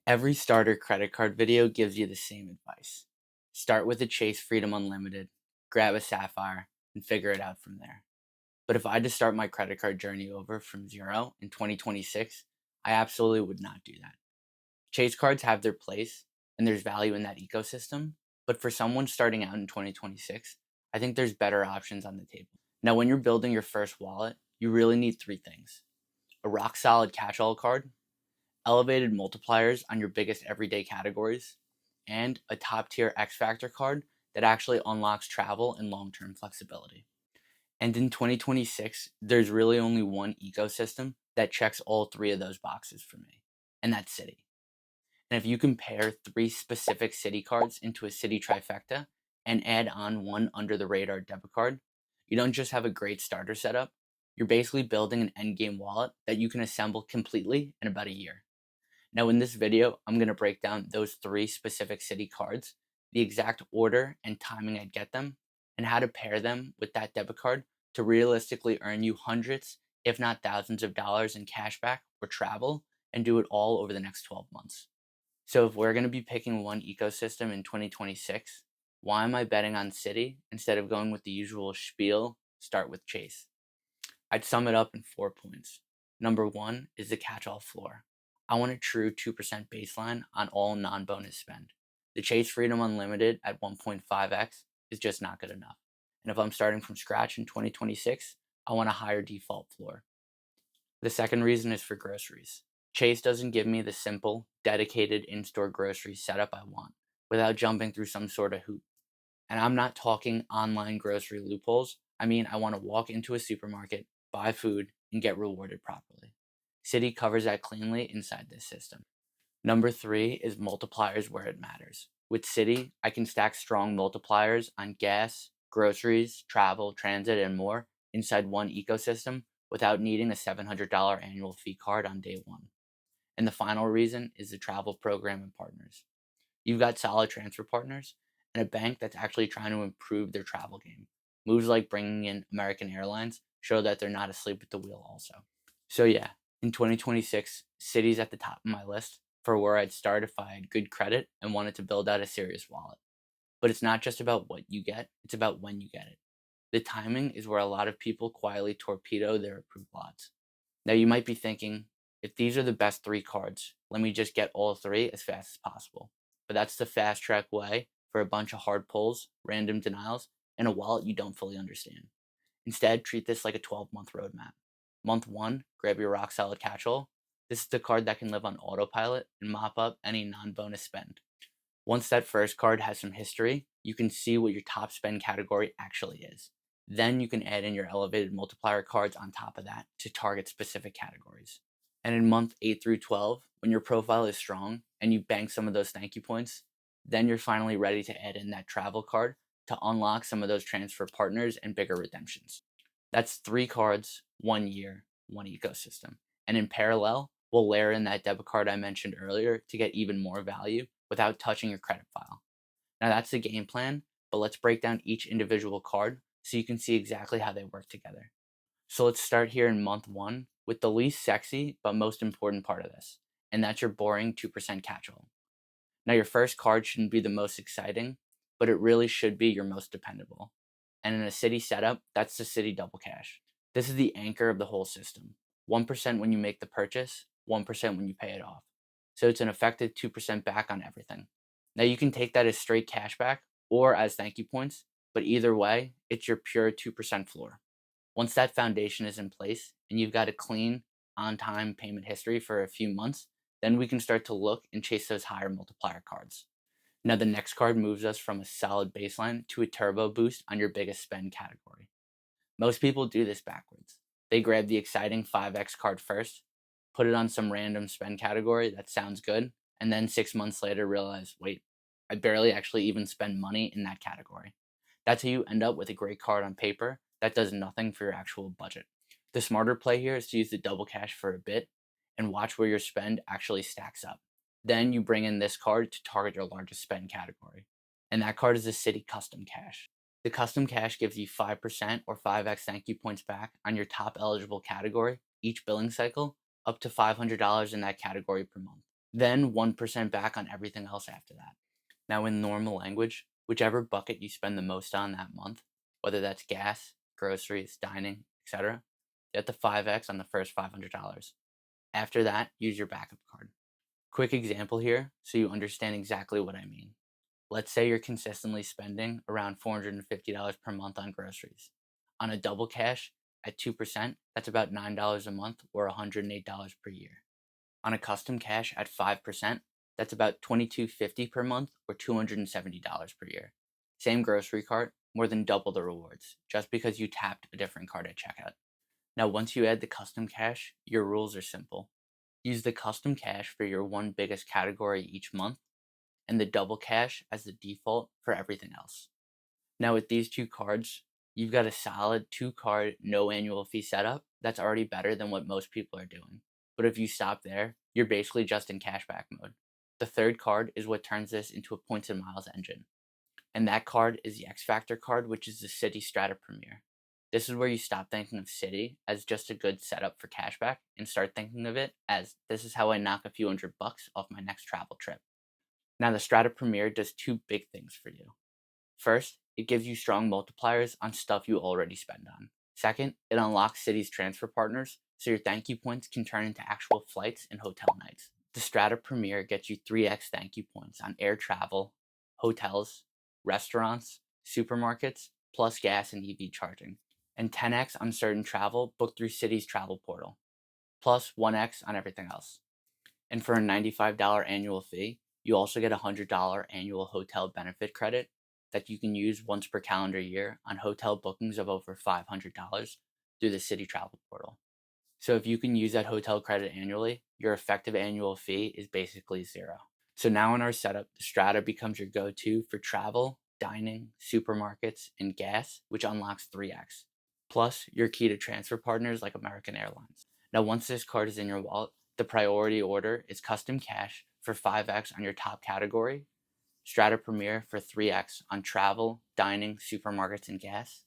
Every starter credit card video gives you the same advice. Start with a Chase Freedom Unlimited, grab a Sapphire, and figure it out from there. But if I had to start my credit card journey over from zero in 2026, I absolutely would not do that. Chase cards have their place, and there's value in that ecosystem. But for someone starting out in 2026, I think there's better options on the table. Now, when you're building your first wallet, you really need three things: a rock solid catch all card, elevated multipliers on your biggest everyday categories, and a top tier X Factor card that actually unlocks travel and long term flexibility. And in 2026, there's really only one ecosystem that checks all three of those boxes for me, and that's Citi. And if you compare three specific Citi cards into a Citi trifecta and add on one under the radar debit card, you don't just have a great starter setup, you're basically building an endgame wallet that you can assemble completely in about a year. Now, in this video, I'm going to break down those three specific Citi cards, the exact order and timing I'd get them, and how to pair them with that debit card to realistically earn you hundreds, if not thousands of dollars in cash back or travel, and do it all over the next 12 months. So if we're going to be picking one ecosystem in 2026, why am I betting on Citi instead of going with the usual spiel, start with Chase? I'd sum it up in 4 points. Number one is the catch-all floor. I want a true 2% baseline on all non-bonus spend. The Chase Freedom Unlimited at 1.5x is just not good enough. And if I'm starting from scratch in 2026, I want a higher default floor. The second reason is for groceries. Chase doesn't give me the simple, dedicated in-store grocery setup I want without jumping through some sort of hoop. And I'm not talking online grocery loopholes. I mean, I want to walk into a supermarket, buy food, and get rewarded properly. Citi covers that cleanly inside this system. Number three is multipliers where it matters. With Citi, I can stack strong multipliers on gas, groceries, travel, transit, and more inside one ecosystem without needing a $700 annual fee card on day one. And the final reason is the travel program and partners. You've got solid transfer partners and a bank that's actually trying to improve their travel game. Moves like bringing in American Airlines show that they're not asleep at the wheel also. So yeah, in 2026, Citi's at the top of my list for where I'd start if I had good credit and wanted to build out a serious wallet. But it's not just about what you get, it's about when you get it. The timing is where a lot of people quietly torpedo their approved lots. Now you might be thinking, if these are the best three cards, let me just get all three as fast as possible. But that's the fast track way for a bunch of hard pulls, random denials, and a wallet you don't fully understand. Instead, treat this like a 12-month roadmap. Month one, grab your rock solid catch-all. This is the card that can live on autopilot and mop up any non-bonus spend. Once that first card has some history, you can see what your top spend category actually is. Then you can add in your elevated multiplier cards on top of that to target specific categories. And in month 8 through 12, when your profile is strong and you bank some of those thank you points, then you're finally ready to add in that travel card to unlock some of those transfer partners and bigger redemptions. That's three cards, 1 year, one ecosystem. And in parallel, we'll layer in that debit card I mentioned earlier to get even more value without touching your credit file. Now that's the game plan, but let's break down each individual card so you can see exactly how they work together. So let's start here in month one with the least sexy but most important part of this, and that's your boring 2% catch-all. Now your first card shouldn't be the most exciting, but it really should be your most dependable. And in a Citi setup, that's the Citi Double Cash. This is the anchor of the whole system. 1% when you make the purchase, 1% when you pay it off. So it's an effective 2% back on everything. Now you can take that as straight cash back or as thank you points, but either way, it's your pure 2% floor. Once that foundation is in place and you've got a clean, on-time payment history for a few months, then we can start to look and chase those higher multiplier cards. Now the next card moves us from a solid baseline to a turbo boost on your biggest spend category. Most people do this backwards. They grab the exciting 5x card first, put it on some random spend category that sounds good, and then 6 months later realize, wait, I barely actually even spend money in that category. That's how you end up with a great card on paper that does nothing for your actual budget. The smarter play here is to use the double cash for a bit and watch where your spend actually stacks up. Then you bring in this card to target your largest spend category. And that card is the Citi Custom Cash. The Custom Cash gives you 5% or 5x thank you points back on your top eligible category each billing cycle, up to $500 in that category per month. then 1% back on everything else after that. Now, in normal language, whichever bucket you spend the most on that month, whether that's gas, groceries, dining, etc., you have to 5x on the first $500. After that, use your backup card. Quick example here so you understand exactly what I mean. Let's say you're consistently spending around $450 per month on groceries. On a double cash at 2%, that's about $9 a month or $108 per year. On a custom cash at 5%, that's about $22.50 per month or $270 per year. Same grocery cart, more than double the rewards, just because you tapped a different card at checkout. Now, once you add the custom cash, your rules are simple. Use the custom cash for your one biggest category each month, and the double cash as the default for everything else. Now, with these two cards, you've got a solid 2 card, no annual fee setup that's already better than what most people are doing. But if you stop there, you're basically just in cashback mode. The third card is what turns this into a points and miles engine. And that card is the X Factor card, which is the Citi Strata Premier. This is where you stop thinking of Citi as just a good setup for cashback and start thinking of it as this is how I knock a few $100 off my next travel trip. Now, the Strata Premier does two big things for you. First, it gives you strong multipliers on stuff you already spend on. Second, it unlocks Citi's transfer partners, so your thank you points can turn into actual flights and hotel nights. The Strata Premier gets you 3x thank you points on air travel, hotels, restaurants, supermarkets, plus gas and EV charging, and 10x on certain travel booked through Citi's travel portal, plus 1x on everything else. And for a $95 annual fee, you also get a $100 annual hotel benefit credit that you can use once per calendar year on hotel bookings of over $500 through the Citi travel portal. So if you can use that hotel credit annually, your effective annual fee is basically zero. So now in our setup, the Strata becomes your go-to for travel, dining, supermarkets, and gas, which unlocks 3x. Plus, you're key to transfer partners like American Airlines. Now, once this card is in your wallet, the priority order is custom cash for 5x on your top category, Strata Premier for 3x on travel, dining, supermarkets, and gas,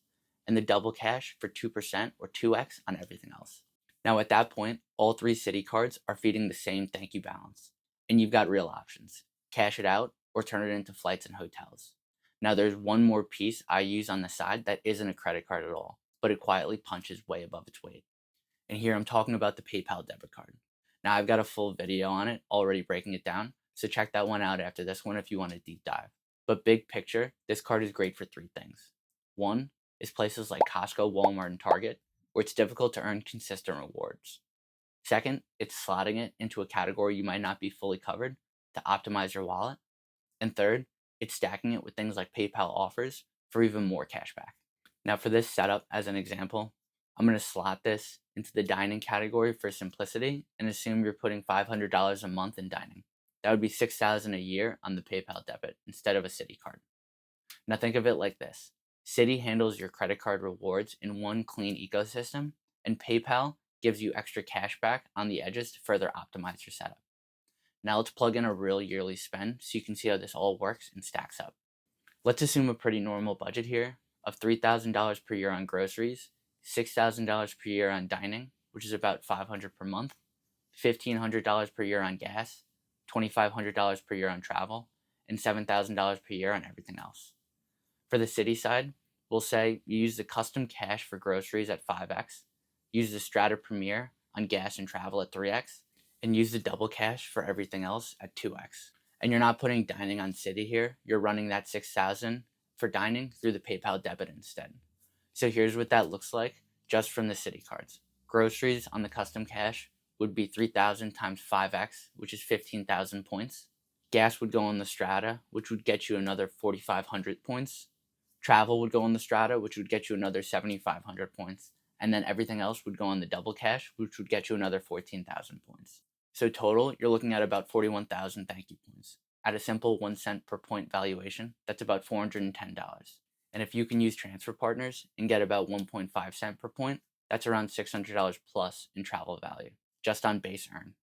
and the double cash for 2% or 2x on everything else. Now, at that point, all three Citi cards are feeding the same thank you balance, and you've got real options: cash it out or turn it into flights and hotels. Now, there's one more piece I use on the side that isn't a credit card at all, but it quietly punches way above its weight. And here I'm talking about the PayPal debit card. Now, I've got a full video on it already breaking it down, so check that one out after this one if you want a deep dive. But big picture, this card is great for three things. One is places like Costco, Walmart, and Target, where it's difficult to earn consistent rewards. Second, it's slotting it into a category you might not be fully covered to optimize your wallet. And third, it's stacking it with things like PayPal offers for even more cashback. Now, for this setup, as an example, I'm going to slot this into the dining category for simplicity and assume you're putting $500 a month in dining. That would be $6,000 a year on the PayPal debit instead of a Citi card. Now think of it like this. Citi handles your credit card rewards in one clean ecosystem, and PayPal gives you extra cash back on the edges to further optimize your setup. Now let's plug in a real yearly spend so you can see how this all works and stacks up. Let's assume a pretty normal budget here of $3,000 per year on groceries, $6,000 per year on dining, which is about $500 per month, $1,500 per year on gas, $2,500 per year on travel, and $7,000 per year on everything else. For the Citi side, we'll say you use the custom cash for groceries at 5x, use the Strata Premier on gas and travel at 3x, and use the double cash for everything else at 2x. And you're not putting dining on Citi here, you're running that $6,000 for dining through the PayPal debit instead. So here's what that looks like just from the Citi cards. Groceries on the custom cash would be 3,000 times 5x, which is 15,000 points. Gas would go on the Strata, which would get you another 4,500 points. Travel would go on the Strata, which would get you another 7,500 points. And then everything else would go on the double cash, which would get you another 14,000 points. So total, you're looking at about 41,000 thank you points. At a simple 1 cent per point valuation, that's about $410. And if you can use transfer partners and get about 1.5 cent per point, that's around $600 plus in travel value, just on base earn.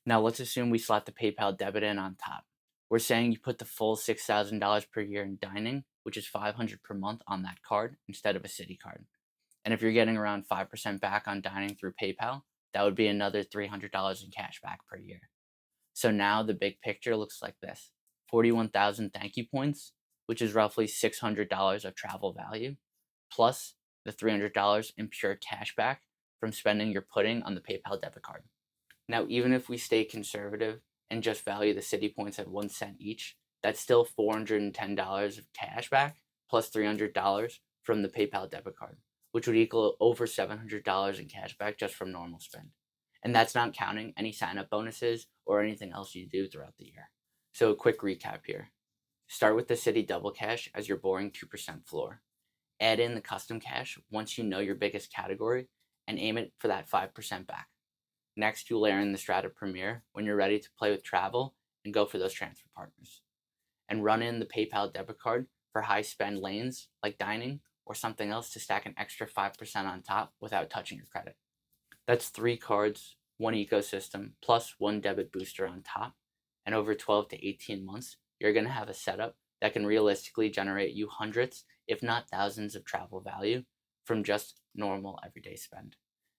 Now let's assume we slot the PayPal debit in on top. We're saying you put the full $6,000 per year in dining, which is $500 per month on that card instead of a Citi card. And if you're getting around 5% back on dining through PayPal, that would be another $300 in cash back per year. So now the big picture looks like this: 41,000 thank you points, which is roughly $600 of travel value, plus the $300 in pure cash back from spending you're putting on the PayPal debit card. Now, even if we stay conservative and just value the Citi points at 1 cent each, that's still $410 of cash back plus $300 from the PayPal debit card, which would equal over $700 in cash back just from normal spend. And that's not counting any sign up bonuses or anything else you do throughout the year. So, a quick recap here: start with the Citi Double Cash as your boring 2% floor. Add in the custom cash once you know your biggest category and aim it for that 5% back. Next, you layer in the Strata Premier when you're ready to play with travel and go for those transfer partners. And run in the PayPal debit card for high spend lanes like dining or something else to stack an extra 5% on top without touching your credit. That's 3 cards, one ecosystem, plus one debit booster on top. And over 12 to 18 months, you're going to have a setup that can realistically generate you hundreds, if not thousands, of travel value from just normal everyday spend.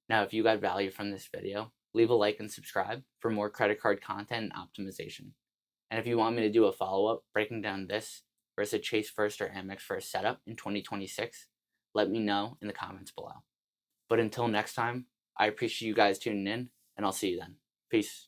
Now, if you got value from this video, leave a like and subscribe for more credit card content and optimization. And if you want me to do a follow-up breaking down this versus Chase First or Amex First setup in 2026, let me know in the comments below. But until next time, I appreciate you guys tuning in, and I'll see you then. Peace.